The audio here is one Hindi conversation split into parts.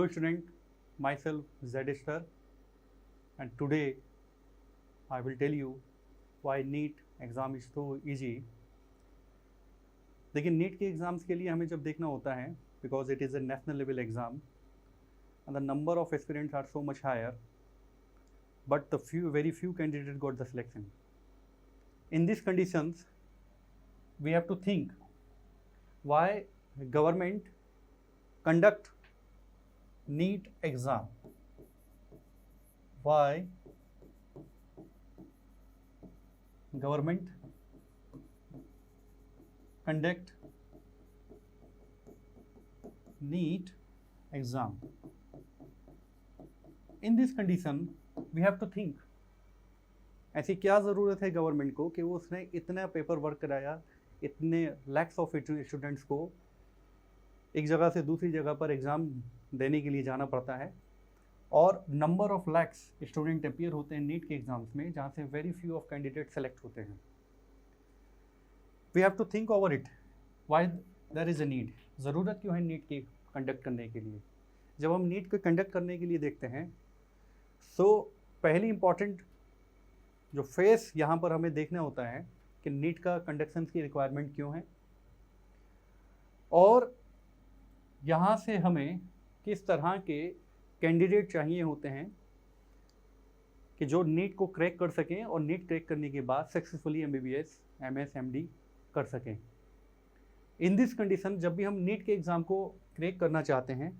Hello student, myself Z Star, and today I will tell you why NEET exam is so easy. देखिए नीट के एग्ज़ाम्स के लिए हमें जब देखना होता है, because it is a national level exam and the number of aspirants are so much higher, but the very few candidates got the selection. In these conditions, we have to think why government conduct NEET exam. Why government conduct NEET exam. In this condition, we have to think ऐसी क्या ज़रूरत है गवर्नमेंट को कि वो उसने इतना पेपर वर्क कराया, इतने लैक्स ऑफ स्टूडेंट्स को एक जगह से दूसरी जगह पर एग्ज़ाम देने के लिए जाना पड़ता है, और number of lakhs student appear होते हैं नीट के एग्ज़ाम्स में, जहाँ से very few of candidate select होते हैं. We have to think over it, why there is a need. ज़रूरत क्यों है नीट की कंडक्ट करने के लिए. जब हम नीट को कंडक्ट करने के लिए देखते हैं, सो पहली इम्पॉर्टेंट जो फेस यहाँ पर हमें देखना होता है कि नीट का कंडक्शन की रिक्वायरमेंट क्यों है, और यहाँ से हमें किस तरह के कैंडिडेट चाहिए होते हैं कि जो नीट को क्रैक कर सकें और नीट क्रैक करने के बाद सक्सेसफुली MBBS, MS, MD कर सकें. इन दिस कंडीशन जब भी हम नीट के एग्ज़ाम को क्रैक करना चाहते हैं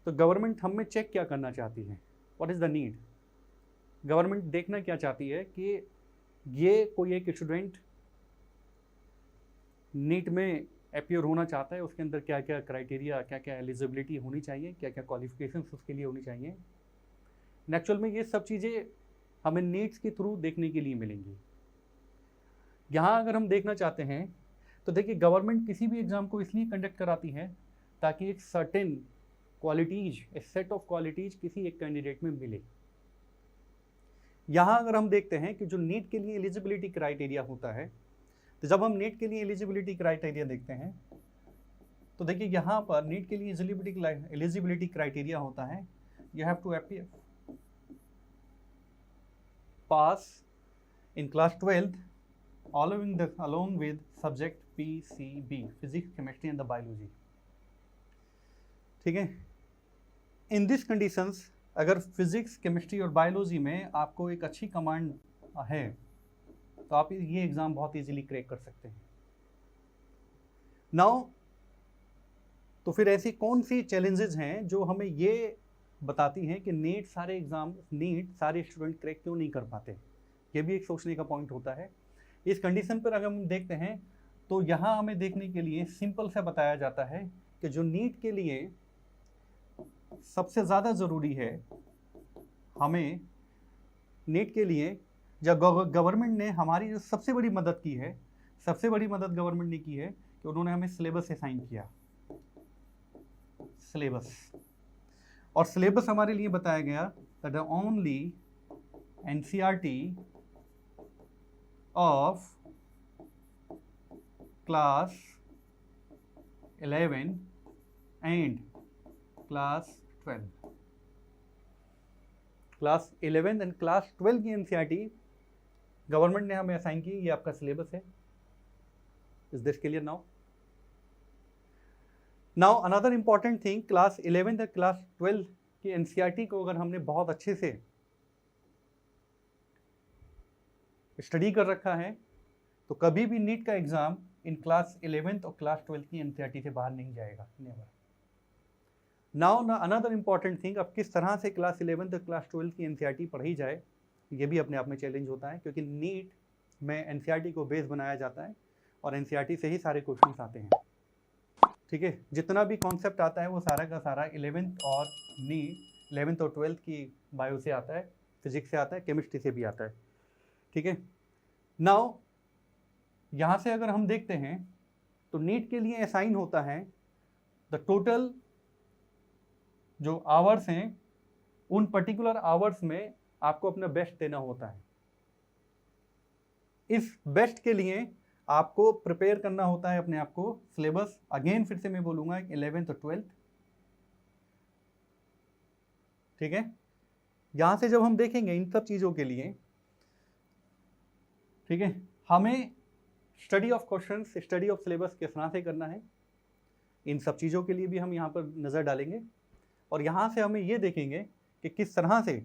तो गवर्नमेंट हमें चेक क्या करना चाहती है, what is the need. Government देखना क्या चाहती है कि ये कोई एक स्टूडेंट नीट में अपीयर होना चाहता है, उसके अंदर क्या क्या क्राइटेरिया, क्या क्या एलिजिबिलिटी होनी चाहिए, क्या क्या क्वालिफिकेशंस उसके लिए होनी चाहिए. एक्चुअल में ये सब चीज़ें हमें नीट्स के थ्रू देखने के लिए मिलेंगी. यहाँ अगर हम देखना चाहते हैं तो देखिए गवर्नमेंट किसी भी एग्ज़ाम को इसलिए कंडक्ट कराती है ताकि एक सर्टेन क्वालिटीज़, एक सेट ऑफ क्वालिटीज़ किसी एक कैंडिडेट में मिले. यहाँ अगर हम देखते हैं कि जो नीट के लिए एलिजिबिलिटी क्राइटेरिया होता है, तो जब हम नीट के लिए एलिजिबिलिटी क्राइटेरिया देखते हैं तो देखिए यहाँ पर नीट के लिए एलिजिबिलिटी क्राइटेरिया होता है, you have to appear pass in class 12th along with subject PCB, physics, chemistry and the biology. ठीक है. इन दिस कंडीशंस अगर फिजिक्स, केमिस्ट्री और बायोलॉजी में आपको एक अच्छी कमांड है तो आप ये एग्ज़ाम बहुत इजीली क्रैक कर सकते हैं. नाउ तो फिर ऐसी कौन सी चैलेंजेस हैं जो हमें ये बताती हैं कि नीट सारे स्टूडेंट क्रैक क्यों नहीं कर पाते. ये भी एक सोचने का पॉइंट होता है. इस कंडीशन पर अगर हम देखते हैं तो यहाँ हमें देखने के लिए सिंपल सा बताया जाता है कि जो नीट के लिए सबसे ज़्यादा ज़रूरी है, हमें नीट के लिए जब गवर्नमेंट ने हमारी जो सबसे बड़ी मदद की है, सबसे बड़ी मदद गवर्नमेंट ने की है कि उन्होंने हमें सिलेबस असाइन किया. सिलेबस, और सिलेबस हमारे लिए बताया गया that the only NCERT of class 11 and class 12. Class 11 and class 12 की NCERT गवर्नमेंट ने हमें असाइन की. ये आपका सिलेबस है. Is this clear now? Now another important thing, class 11 और क्लास 12 की NCERT को अगर हमने बहुत अच्छे से स्टडी कर रखा है तो कभी भी नीट का एग्ज़ाम इन क्लास 11 और क्लास 12 की NCERT से बाहर नहीं जाएगा. Never. Now another important thing, अब किस तरह से क्लास 11 और क्लास 12 की NCERT पढ़ी जाए, ये भी अपने आप में चैलेंज होता है, क्योंकि नीट में NCERT को बेस बनाया जाता है और NCERT से ही सारे क्वेश्चंस आते हैं. ठीक है. जितना भी कॉन्सेप्ट आता है वो सारा का सारा 11th और 12th की बायो से आता है, फिजिक्स से आता है, केमिस्ट्री से भी आता है. ठीक है. नाउ यहाँ से अगर हम देखते हैं तो नीट के लिए असाइन होता है द टोटल जो आवर्स हैं, उन पर्टिकुलर आवर्स में आपको अपना बेस्ट देना होता है. इस बेस्ट के लिए आपको प्रिपेयर करना होता है अपने आप को. सिलेबस अगेन फिर से मैं बोलूँगा 11th और 12th, ठीक है, यहाँ से जब हम देखेंगे इन सब चीज़ों के लिए, ठीक है, हमें study of questions, study of syllabus किस तरह से करना है, इन सब चीज़ों के लिए भी हम यहाँ पर नज़र डालेंगे। और यहाँ से हमें ये देखेंगे कि किस तरह से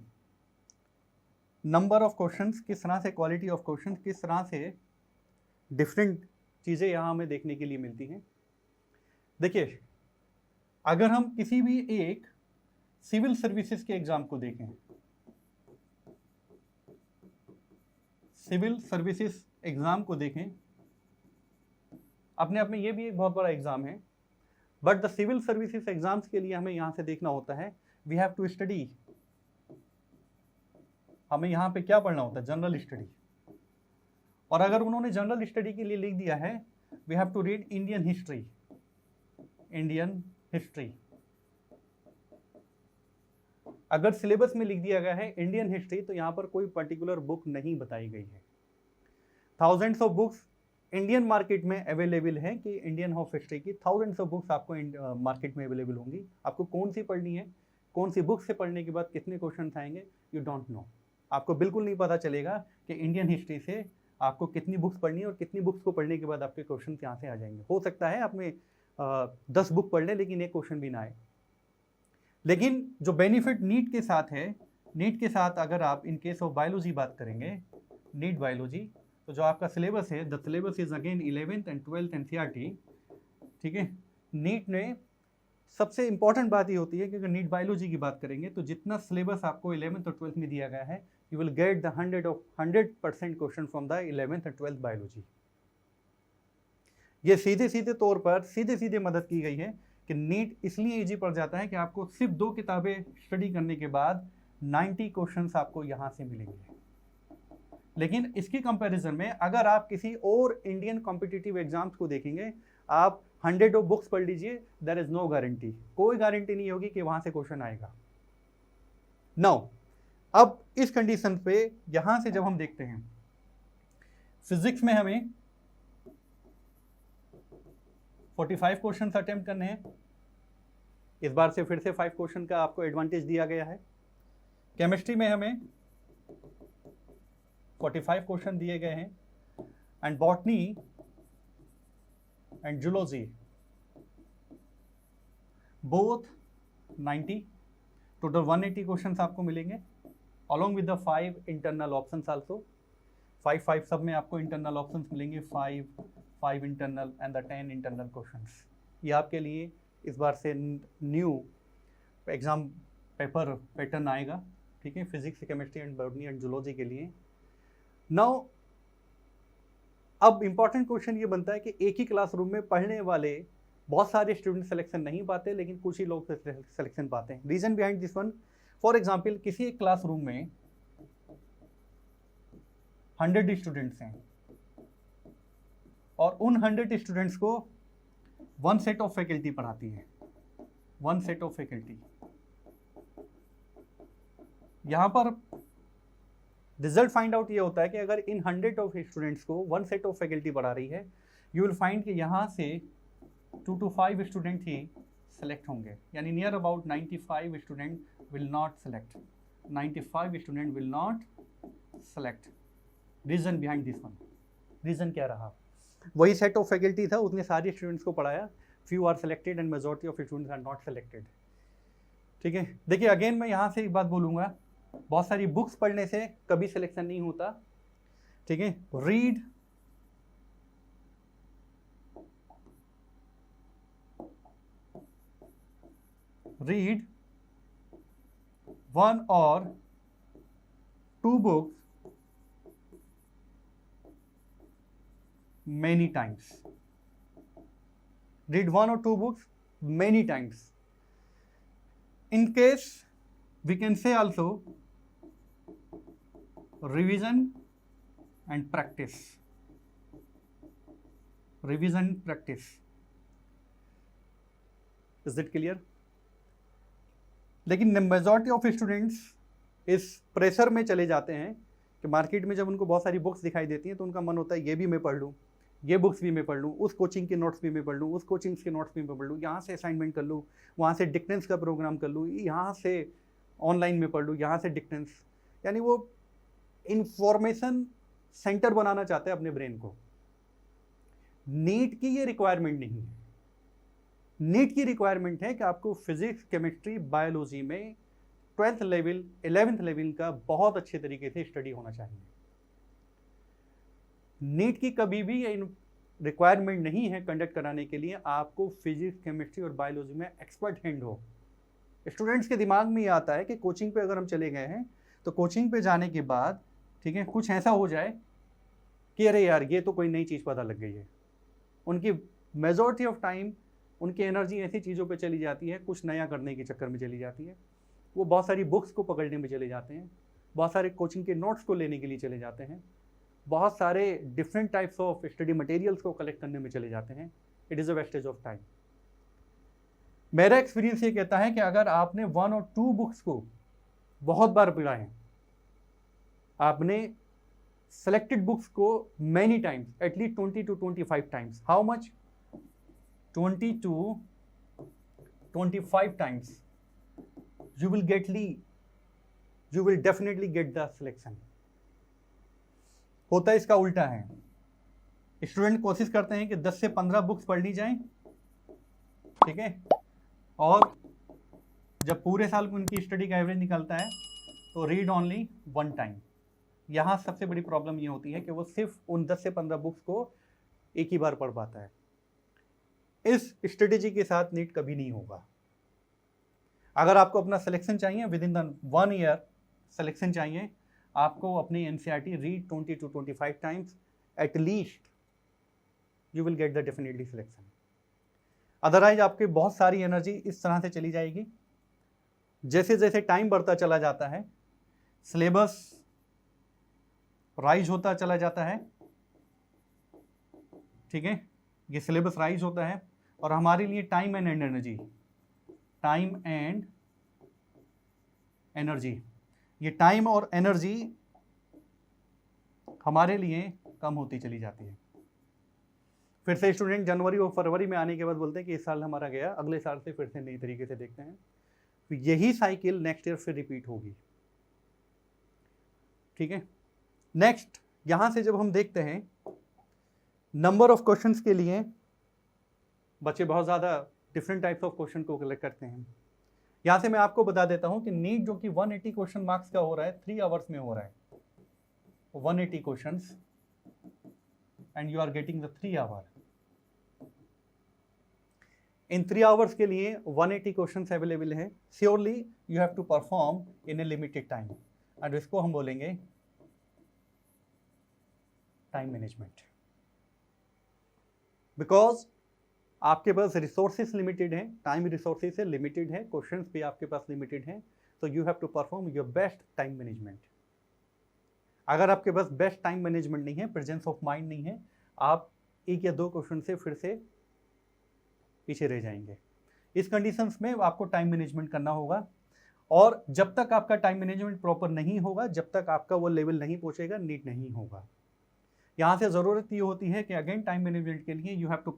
नंबर ऑफ क्वेश्चंस, किस तरह से क्वालिटी ऑफ क्वेश्चंस, किस तरह से डिफरेंट चीज़ें यहाँ हमें देखने के लिए मिलती हैं। देखिए, अगर हम किसी भी एक सिविल सर्विसेज के एग्ज़ाम को देखें, सिविल सर्विसेज एग्ज़ाम को देखें, अपने आप में ये भी एक बहुत बड़ा एग्ज़ाम है, but the civil services exams के लिए हमें यहाँ से देखना होता है, वी हैव टू स्टडी, हमें यहाँ पे क्या पढ़ना होता है, जनरल स्टडी। और अगर उन्होंने जनरल स्टडी के लिए लिख दिया है we have to read Indian history, Indian history, अगर सिलेबस में लिख दिया गया है इंडियन हिस्ट्री, तो यहाँ पर कोई पर्टिकुलर बुक नहीं बताई गई है। Thousands of books Indian market में अवेलेबल है कि इंडियन ऑफ हिस्ट्री की थाउजेंड्स ऑफ बुक्स आपको मार्केट में अवेलेबल होंगी। आपको कौन सी पढ़नी है, कौन सी बुक से पढ़ने के बाद कितने क्वेश्चन आएंगे, यू डोंट नो। आपको बिल्कुल नहीं पता चलेगा कि इंडियन हिस्ट्री से आपको कितनी बुक्स पढ़नी है और कितनी बुक्स को पढ़ने के बाद आपके क्वेश्चन यहाँ से आ जाएंगे। हो सकता है आपने 10 बुक पढ़ लें लेकिन एक क्वेश्चन भी ना आए। लेकिन जो बेनिफिट नीट के साथ है, नीट के साथ अगर आप इन केस ऑफ बायोलॉजी बात करेंगे, नीट बायोलॉजी, तो जो आपका सिलेबस है, the syllabus is again 11th and 12th NCERT, ठीक है। नीट में सबसे इंपॉर्टेंट बात ये होती है कि अगर नीट बायोलॉजी की बात करेंगे तो जितना सिलेबस आपको 11th और 12th में दिया गया है, you will get the 100% question from the 11th and 12th biology. ये सीधे सीधे तौर पर सीधे सीधे मदद की गई है कि नीट इसलिए इजी पड़ जाता है कि आपको सिर्फ 2 किताबें स्टडी करने के बाद 90 क्वेश्चंस आपको यहाँ से मिलेंगे। लेकिन इसकी कंपैरिजन में अगर आप किसी और इंडियन कॉम्पिटिटिव एग्जाम्स को देखेंगे, आप 100 ऑफ बुक्स पढ़ लीजिए, देयर इज नो गारंटी, कोई गारंटी नहीं होगी कि वहाँ से क्वेश्चन आएगा। नाउ अब इस कंडीशन पे यहाँ से जब हम देखते हैं, फिजिक्स में हमें 45 क्वेश्चन अटेम्प्ट करने हैं, इस बार से फिर से 5 क्वेश्चन का आपको एडवांटेज दिया गया है। केमिस्ट्री में हमें 45 क्वेश्चन दिए गए हैं, and botany and zoology both 90, total 180 question आपको मिलेंगे, along with the 5 internal options also. 5 सब में आपको इंटरनल ऑप्शंस मिलेंगे, 5 internal and the 10 internal questions. ये आपके लिए इस बार से न्यू एग्जाम पेपर पैटर्न आएगा, ठीक है, physics, chemistry and botany and zoology के लिए। नाउ अब इंपॉर्टेंट क्वेश्चन ये बनता है कि एक ही क्लासरूम में पढ़ने वाले बहुत सारे स्टूडेंट सिलेक्शन नहीं पाते, लेकिन कुछ ही लोग सिलेक्शन पाते हैं। Reason behind this one, for example किसी एक क्लासरूम में 100 स्टूडेंट्स हैं और उन 100 स्टूडेंट्स को 1 सेट ऑफ फैकल्टी पढ़ाती है, 1 सेट ऑफ फैकल्टी। यहाँ पर रिजल्ट फाइंड आउट ये होता है कि अगर इन 100 ऑफ स्टूडेंट्स को 1 सेट ऑफ फैकल्टी पढ़ा रही है, यू विल फाइंड कि यहाँ से 2 to 5 स्टूडेंट ही सेलेक्ट होंगे, यानी near about 95 student will not select, 95 student will not select. Reason behind this one, reason क्या रहा, वही सेट ऑफ फैकल्टी था, उसने सारे स्टूडेंट्स को पढ़ाया, few are selected and majority of students are not selected, ठीक है। देखिए अगेन मैं यहाँ से एक बात बोलूँगा, बहुत सारी बुक्स पढ़ने से कभी सिलेक्शन नहीं होता, ठीक है। Read read 1 or 2 books many times. Read 1 or 2 books many times. In case we can say also revision and practice. Revision, practice. Is it clear? लेकिन मेजॉरिटी ऑफ स्टूडेंट्स इस प्रेशर में चले जाते हैं कि मार्केट में जब उनको बहुत सारी बुक्स दिखाई देती हैं तो उनका मन होता है ये भी मैं पढ़ लूँ, ये बुक्स भी मैं पढ़ लूँ, उस कोचिंग के नोट्स भी मैं पढ़ लूँ, उस कोचिंग के नोट्स भी मैं पढ़ लूँ, यहाँ से असाइनमेंट कर लूँ, वहाँ से डिक्टेंस का प्रोग्राम कर लूँ, यहाँ से ऑनलाइन में पढ़ लूँ, यहाँ से डिस्टेंस, यानी वो इंफॉर्मेशन सेंटर बनाना चाहते हैं अपने ब्रेन को। नीट की ये रिक्वायरमेंट नहीं है। नीट की रिक्वायरमेंट है कि आपको फिजिक्स, केमिस्ट्री, बायोलॉजी में 12th लेवल 11th लेवल का बहुत अच्छे तरीके से स्टडी होना चाहिए। नीट की कभी भी रिक्वायरमेंट नहीं है कंडक्ट कराने के लिए आपको फिजिक्स, केमिस्ट्री और बायोलॉजी में एक्सपर्ट हैंड हो। स्टूडेंट्स के दिमाग में ये आता है कि कोचिंग पे अगर हम चले गए हैं तो कोचिंग पे जाने के बाद, ठीक है, कुछ ऐसा हो जाए कि अरे यार ये तो कोई नई चीज़ पता लग गई है। उनकी मेजॉरिटी ऑफ टाइम उनकी एनर्जी ऐसी चीज़ों पे चली जाती है, कुछ नया करने के चक्कर में चली जाती है। वो बहुत सारी बुक्स को पकड़ने में चले जाते हैं, बहुत सारे कोचिंग के नोट्स को लेने के लिए चले जाते हैं, बहुत सारे different types of study materials को कलेक्ट करने में चले जाते हैं। It is a wastage of time. मेरा एक्सपीरियंस ये कहता है कि अगर आपने 1 और 2 बुक्स को बहुत बार पढ़ा है, आपने सेलेक्टेड बुक्स को many times, at least 20 to 25 times, how much, 20 to 25 times, you will definitely get the selection। होता है इसका उल्टा है। स्टूडेंट कोशिश करते हैं कि 10 से 15 बुक्स पढ़ ली जाएं, ठीक है, और जब पूरे साल में उनकी स्टडी का एवरेज निकलता है तो रीड ओनली 1 टाइम। यहाँ सबसे बड़ी प्रॉब्लम ये होती है कि वो सिर्फ उन 10 से 15 बुक्स को एक ही बार पढ़ पाता है। इस स्ट्रेटेजी के साथ नीट कभी नहीं होगा। अगर आपको अपना सिलेक्शन चाहिए, with in the 1 year selection चाहिए, आपको अपनी NCERT read 20 to 25 times at least, you will get the definitely selection. Otherwise आपकी बहुत सारी एनर्जी इस तरह से चली जाएगी। जैसे जैसे टाइम बढ़ता चला जाता है, सिलेबस राइज होता चला जाता है, ठीक है, ये सिलेबस राइज होता है और हमारे लिए टाइम एंड एनर्जी, ये टाइम और एनर्जी हमारे लिए कम होती चली जाती है। फिर से स्टूडेंट जनवरी और फरवरी में आने के बाद बोलते हैं कि इस साल हमारा गया, अगले साल से फिर से नई तरीके से देखते हैं। तो यही साइकिल नेक्स्ट ईयर फिर रिपीट होगी, ठीक है। नेक्स्ट, यहां से जब हम देखते हैं नंबर ऑफ क्वेश्चंस के लिए, बच्चे बहुत ज़्यादा डिफरेंट टाइप्स ऑफ क्वेश्चन को कलेक्ट करते हैं। यहाँ से मैं आपको बता देता हूँ कि नीट जो कि 180 क्वेश्चन मार्क्स का हो रहा है, 3 आवर्स में हो रहा है, 180 questions, and you are getting the 3 hour. इन 3 आवर्स के लिए 180 क्वेश्चंस अवेलेबल है। Surely you have to perform in a limited time, and इसको हम बोलेंगे टाइम मैनेजमेंट। बिकॉज आपके पास रिसोर्सेस लिमिटेड हैं, टाइम रिसोर्सेस लिमिटेड है, क्वेश्चंस भी आपके पास लिमिटेड हैं, तो you have to perform your best time management. अगर आपके पास बेस्ट टाइम मैनेजमेंट नहीं है, प्रेजेंस ऑफ माइंड नहीं है, आप 1 या 2 क्वेश्चन से फिर से पीछे रह जाएंगे। इस कंडीशंस में आपको टाइम मैनेजमेंट करना होगा, और जब तक आपका टाइम मैनेजमेंट प्रॉपर नहीं होगा, जब तक आपका वो लेवल नहीं पहुंचेगा, नीट नहीं होगा। यहाँ से ज़रूरत ये होती है कि अगेन टाइम मैनेजमेंट के लिए यू हैव टू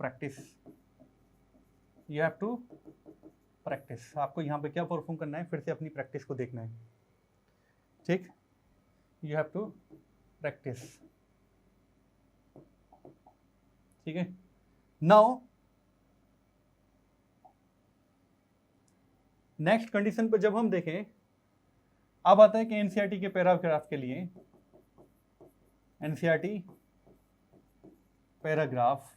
प्रैक्टिस। आपको यहाँ पे क्या परफॉर्म करना है, फिर से अपनी प्रैक्टिस को देखना है, ठीक। यू हैव टू प्रैक्टिस, ठीक है। नाउ नेक्स्ट कंडीशन पर जब हम देखें, अब आता है कि एनसीईआरटी के पैराग्राफ के लिए, एनसीईआरटी पैराग्राफ,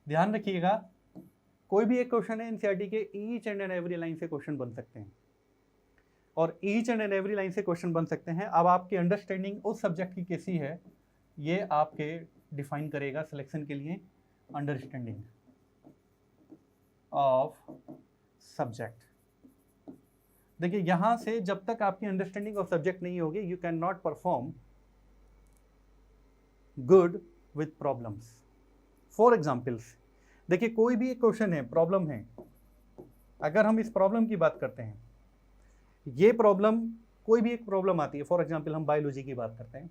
ध्यान रखिएगा कोई भी एक क्वेश्चन है एनसीईआरटी के, ईच एंड एवरी लाइन से क्वेश्चन बन सकते हैं, और ईच एंड एवरी लाइन से क्वेश्चन बन सकते हैं। अब आपकी अंडरस्टैंडिंग उस सब्जेक्ट की कैसी है, ये आपके डिफाइन करेगा सिलेक्शन के लिए अंडरस्टैंडिंग ऑफ सब्जेक्ट। देखिए यहाँ से जब तक आपकी अंडरस्टैंडिंग ऑफ सब्जेक्ट नहीं होगी, you can not perform good with problems. For examples, देखिए कोई भी एक क्वेश्चन है, प्रॉब्लम है, अगर हम इस प्रॉब्लम की बात करते हैं, ये प्रॉब्लम, कोई भी एक प्रॉब्लम आती है, फॉर एग्जांपल हम बायोलॉजी की बात करते हैं,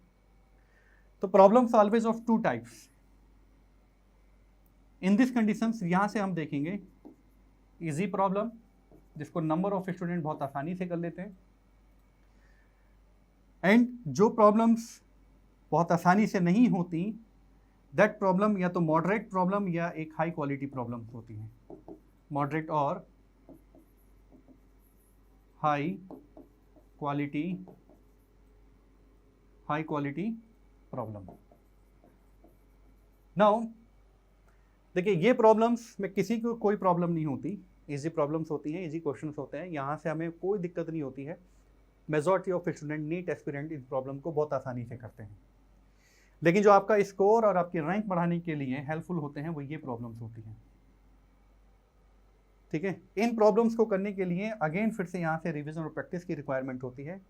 तो problems always of 2 types. In this conditions यहाँ से हम देखेंगे इजी प्रॉब्लम, जिसको नंबर ऑफ स्टूडेंट बहुत आसानी से कर लेते हैं, एंड जो प्रॉब्लम्स बहुत आसानी से नहीं होती, दैट प्रॉब्लम या तो मॉडरेट प्रॉब्लम या एक हाई क्वालिटी प्रॉब्लम होती हैं, मॉडरेट और हाई क्वालिटी प्रॉब्लम। नाउ देखिए, ये प्रॉब्लम्स में किसी को कोई प्रॉब्लम नहीं होती, इजी प्रॉब्लम्स होती हैं, इजी क्वेश्चंस होते हैं, यहाँ से हमें कोई दिक्कत नहीं होती है। Majority of student, NEET aspirant इस प्रॉब्लम को बहुत आसानी से करते हैं। लेकिन जो आपका स्कोर और आपकी रैंक बढ़ाने के लिए हेल्पफुल होते हैं वो ये प्रॉब्लम्स होती हैं, ठीक है। इन प्रॉब्लम्स को करने के लिए अगेन फिर से यहाँ से रिवीजन और प्रैक्टिस की रिक्वायरमेंट होती है।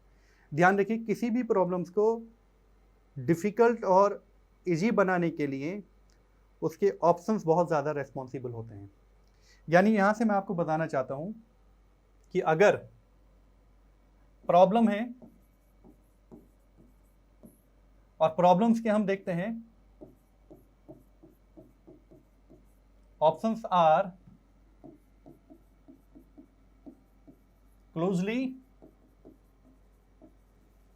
ध्यान रखिए, किसी भी प्रॉब्लम्स को डिफ़िकल्ट और इजी बनाने के लिए उसके ऑप्शंस बहुत ज़्यादा रेस्पॉन्सिबल होते हैं। यानी यहाँ से मैं आपको बताना चाहता हूँ कि अगर प्रॉब्लम है और प्रॉब्लम्स के हम देखते हैं options are closely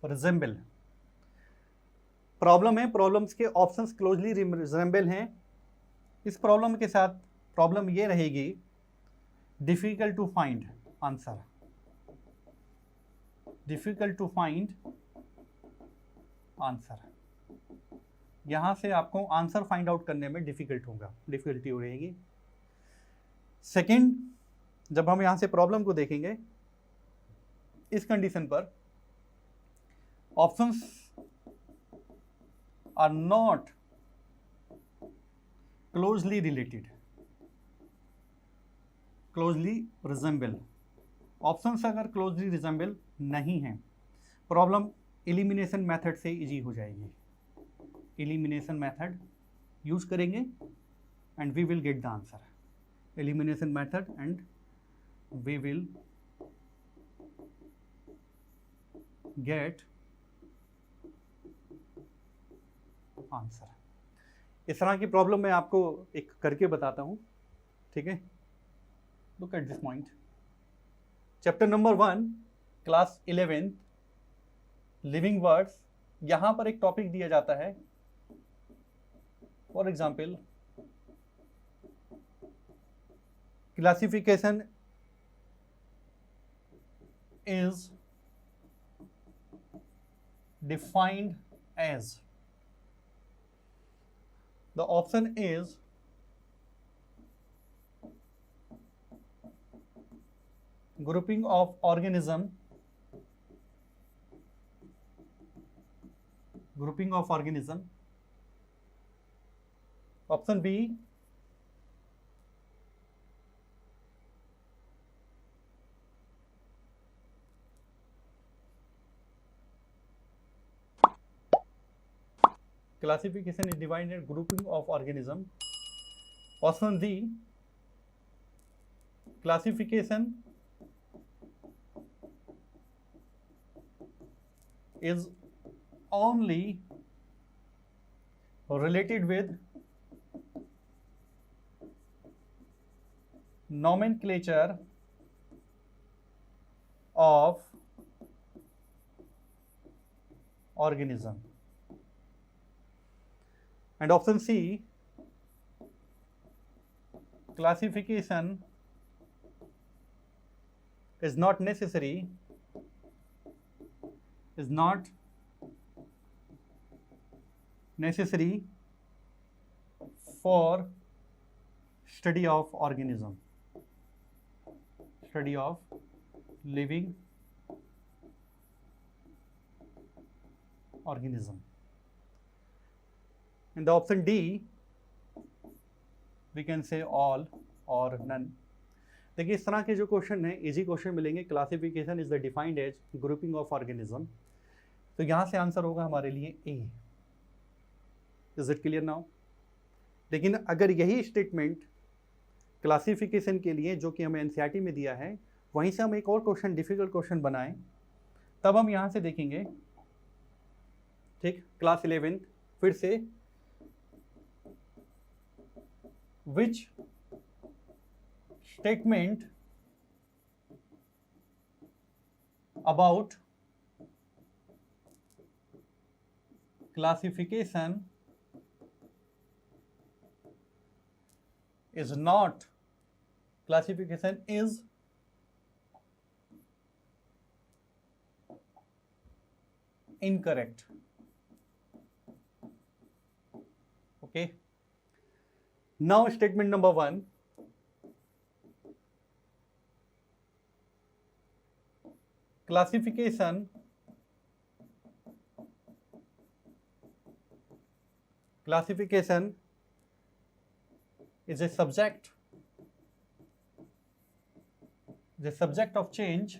resemble. Problem है, प्रॉब्लम्स के ऑप्शंस क्लोजली रिजेंबल हैं। इस प्रॉब्लम के साथ प्रॉब्लम ये रहेगी, difficult to find answer, difficult to find answer. यहां से आपको आंसर फाइंड आउट करने में डिफिकल्टी हो रहेगी। सेकंड, जब हम यहां से प्रॉब्लम को देखेंगे, इस कंडीशन पर options are not closely related, closely resemble. Options अगर क्लोजली रिजेंबल नहीं हैं, प्रॉब्लम एलिमिनेशन मेथड से इजी हो जाएगी। एलिमिनेशन मेथड यूज करेंगे and we will get the answer. Elimination method and we will get answer. इस तरह की प्रॉब्लम मैं आपको एक करके बताता हूं, ठीक है। Look at this point, chapter number 1 class 11 living words. यहां पर एक टॉपिक दिया जाता है, for example classification is defined as. The option is grouping of organism, option B classification is divided grouping of organism, option D classification is only related with nomenclature of organism, and option C classification is not necessary for study of organism, study of living organism. In the option D we can say all or none. देखिए, इस तरह के जो क्वेश्चन है, इजी क्वेश्चन मिलेंगे। Classification is the defined as grouping of organism, तो यहाँ से आंसर होगा हमारे लिए a. Is it clear now? लेकिन अगर यही स्टेटमेंट क्लासिफिकेशन के लिए जो कि हमें एनसीईआरटी में दिया है, वहीं से हम एक और क्वेश्चन, डिफिकल्ट क्वेश्चन बनाएं, तब हम यहाँ से देखेंगे, ठीक, क्लास 11 फिर से, which statement about classification is not, classification is incorrect. Okay. Now statement number 1. Classification is a subject, the subject of change,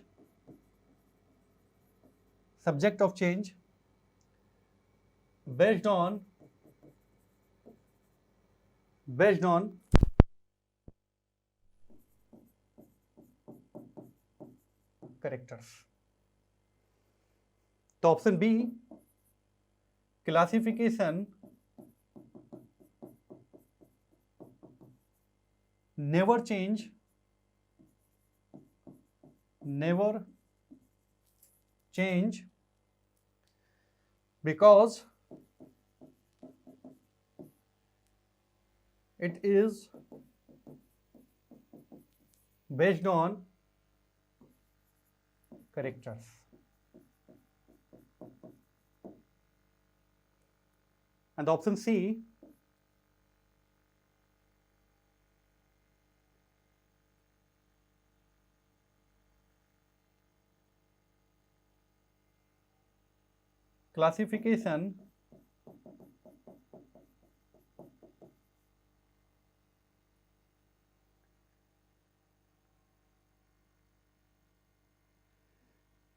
based on characters. तो option B, classification never change because it is based on characters. And option C,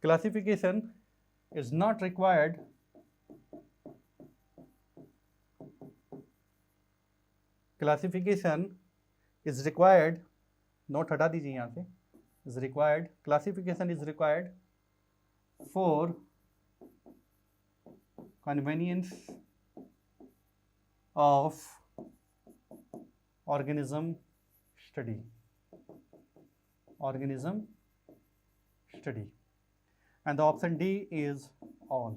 classification is not required note हटा दीजिए यहाँ से, classification is required for convenience of organism study. And the option D is all.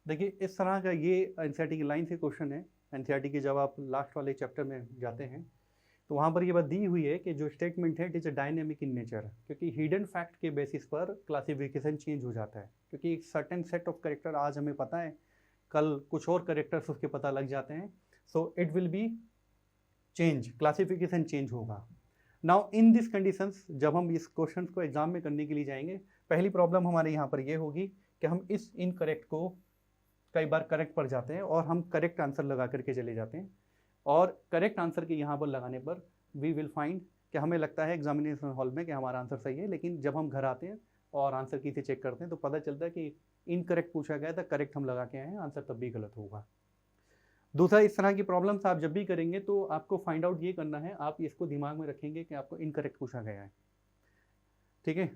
देखिए इस तरह का ये एनसीईआरटी की लाइन से क्वेश्चन है। एनसीईआरटी के जब आप लास्ट वाले चैप्टर में जाते हैं तो वहाँ पर ये बात दी हुई है कि जो स्टेटमेंट है it is a dynamic in nature, क्योंकि हिडन फैक्ट के बेसिस पर क्लासिफिकेशन चेंज हो जाता है, क्योंकि एक सर्टेन सेट ऑफ करेक्टर आज हमें पता है, कल कुछ और करेक्टर्स उसके पता लग जाते हैं, so it will be change, classification change होगा। नाउ इन दिस कंडीशंस जब हम इस क्वेश्चन को एग्जाम में करने के लिए जाएंगे, पहली प्रॉब्लम हमारे यहाँ पर ये होगी कि हम इस इनकरेक्ट को कई बार करेक्ट पर जाते हैं और हम करेक्ट आंसर लगा करके चले जाते हैं, और करेक्ट आंसर के यहाँ पर लगाने पर वी विल फाइंड कि हमें लगता है एग्जामिनेशन हॉल में कि हमारा आंसर सही है, लेकिन जब हम घर आते हैं और आंसर की से चेक करते हैं तो पता चलता है कि इनकरेक्ट पूछा गया था, करेक्ट हम लगा के आए हैं, आंसर तब भी गलत होगा। दूसरा, इस तरह की प्रॉब्लम्स आप जब भी करेंगे तो आपको फाइंड आउट ये करना है, आप इसको दिमाग में रखेंगे कि आपको इनकरेक्ट पूछा गया है, ठीक है।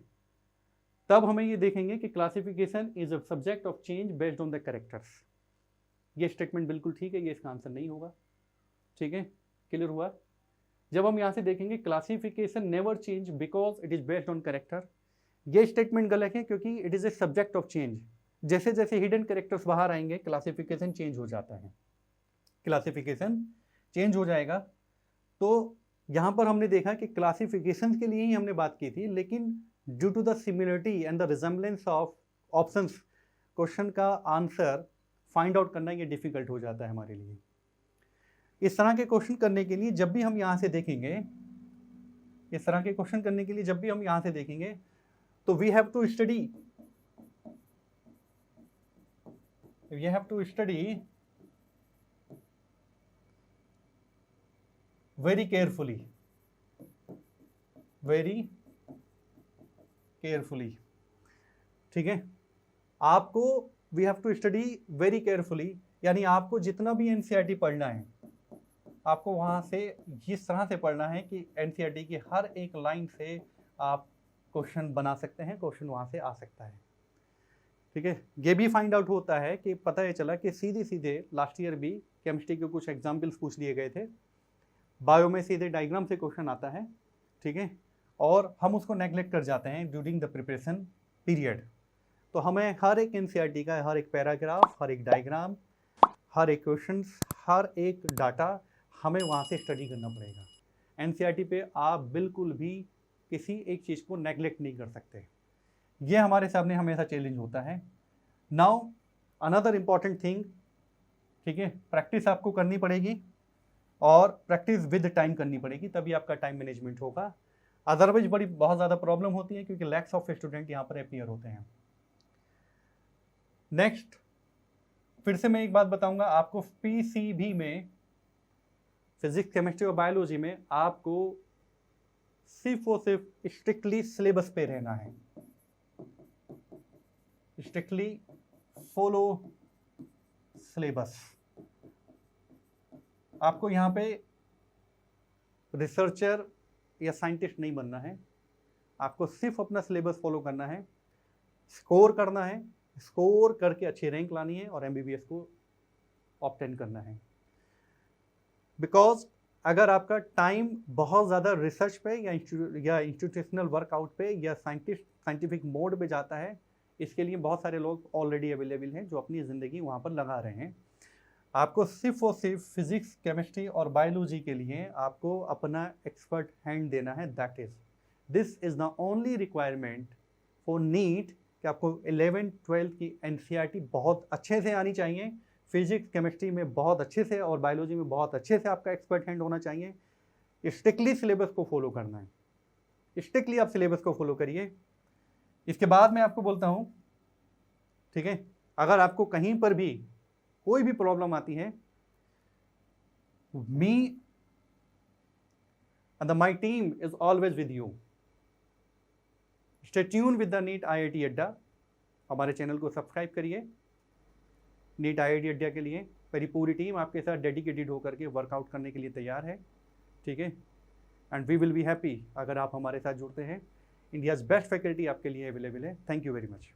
तब हमें ये देखेंगे कि classification is a subject of change based on the characters. ये स्टेटमेंट बिल्कुल ठीक है, ये इसका आंसर नहीं होगा, ठीक है, क्लियर हुआ। जब हम यहाँ से देखेंगे classification never change because it is based on character, ये स्टेटमेंट गलत है क्योंकि it is a subject of change. जैसे जैसे हिडन कैरेक्टर्स बाहर आएंगे क्लासिफिकेशन चेंज हो जाता है, क्लासिफिकेशन चेंज हो जाएगा। तो यहाँ पर हमने देखा कि क्लासिफिकेशन के लिए ही हमने बात की थी, लेकिन due to the similarity and the resemblance of options, question का आंसर फाइंड आउट करना ये डिफिकल्ट हो जाता है हमारे लिए। इस तरह के क्वेश्चन करने के लिए जब भी हम यहाँ से देखेंगे, इस तरह के क्वेश्चन करने के लिए जब भी हम यहाँ से देखेंगे तो we have to study very carefully, ठीक है। आपको we have to study very carefully, यानी आपको जितना भी एनसीईआरटी पढ़ना है आपको वहाँ से इस तरह से पढ़ना है कि एनसीईआरटी की हर एक लाइन से आप क्वेश्चन बना सकते हैं, क्वेश्चन वहाँ से आ सकता है, ठीक है। ये भी फाइंड आउट होता है कि पता ये चला कि सीधे लास्ट ईयर भी केमिस्ट्री के कुछ एग्जाम्पल्स पूछ लिए गए थे, बायो में सीधे डायग्राम से क्वेश्चन आता है, ठीक है, और हम उसको नेग्लेक्ट कर जाते हैं ड्यूरिंग द प्रिपरेशन पीरियड। तो हमें हर एक एनसीईआरटी का हर एक पैराग्राफ, हर एक डायग्राम हर एक क्वेश्चंस, हर एक डाटा हमें वहाँ से स्टडी करना पड़ेगा। एनसीईआरटी पे आप बिल्कुल भी किसी एक चीज़ को नेगलेक्ट नहीं कर सकते। ये हमारे सामने हमेशा चैलेंज होता है। नाउ अनदर इम्पॉर्टेंट थिंग, ठीक है, प्रैक्टिस आपको करनी पड़ेगी और प्रैक्टिस विद टाइम करनी पड़ेगी, तभी आपका टाइम मैनेजमेंट होगा। अदरवाइज बहुत ज़्यादा प्रॉब्लम होती है क्योंकि लैक्स ऑफ स्टूडेंट यहाँ पर अपीयर होते हैं। नेक्स्ट, फिर से मैं एक बात बताऊंगा आपको, पीसीबी में फिजिक्स, केमिस्ट्री और बायोलॉजी में आपको सिर्फ और सिर्फ स्ट्रिक्टली सिलेबस पे रहना है, स्ट्रिक्टली फॉलो सिलेबस। आपको यहाँ पे रिसर्चर या साइंटिस्ट नहीं बनना है, आपको सिर्फ अपना सिलेबस फॉलो करना है, स्कोर करना है, स्कोर करके अच्छी रैंक लानी है और एमबीबीएस को ऑब्टेन करना है। बिकॉज अगर आपका टाइम बहुत ज़्यादा रिसर्च पे या इंस्टीट्यूशनल वर्कआउट पे या साइंटिफिक मोड पे जाता है, इसके लिए बहुत सारे लोग ऑलरेडी अवेलेबल हैं जो अपनी ज़िंदगी वहाँ पर लगा रहे हैं। आपको सिर्फ और सिर्फ फिजिक्स, केमिस्ट्री और बायोलॉजी के लिए आपको अपना एक्सपर्ट हैंड देना है। That is this is the only requirement for NEET कि आपको 11th 12th की एनसीईआरटी बहुत अच्छे से आनी चाहिए, फिजिक्स केमिस्ट्री में बहुत अच्छे से और बायोलॉजी में बहुत अच्छे से आपका एक्सपर्ट हैंड होना चाहिए। स्ट्रिक्टली सिलेबस को फॉलो करना है, स्ट्रिक्टली आप सिलेबस को फॉलो करिए। इसके बाद मैं आपको बोलता हूँ, ठीक है, अगर आपको कहीं पर भी कोई भी प्रॉब्लम आती है, मी and my team is always with you. Stay tuned with the NEET IIT अड्डा। हमारे चैनल को सब्सक्राइब करिए। नीट IIT अड्डा के लिए मेरी पूरी टीम आपके साथ डेडिकेटेड होकर के वर्कआउट करने के लिए तैयार है, ठीक है। And we will be happy अगर आप हमारे साथ जुड़ते हैं। इंडियाज़ बेस्ट फैकल्टी आपके लिए अवेलेबल है। Thank you very much.